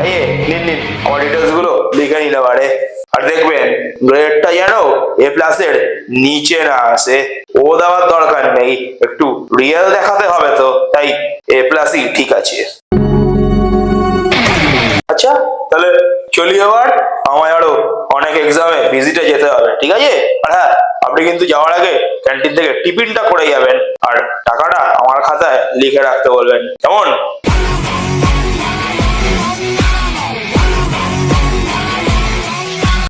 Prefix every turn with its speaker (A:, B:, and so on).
A: এই নিন নিন আমার ডিটেলস গুলো লিখে নিলে পারে। আর দেখবেন গ্রেডটা যেন এ প্লাসের নিচে না আসে। ও দেওয়ার দরকার নেই, একটু রিয়েল দেখাতে হবে তো, তাই এ প্লাসই ঠিক আছে। আচ্ছা তাহলে চলি এবার, আমায় আরো অনেক এক্সামে ভিজিটে যেতে হবে, ঠিক আছে? আর হ্যাঁ, আপনি কিন্তু যাওয়ার আগে ক্যান্টিন থেকে টিফিনটা করে যাবেন, আর টাকাটা আমার খাতায় লিখে রাখতে বলবেন, কেমন?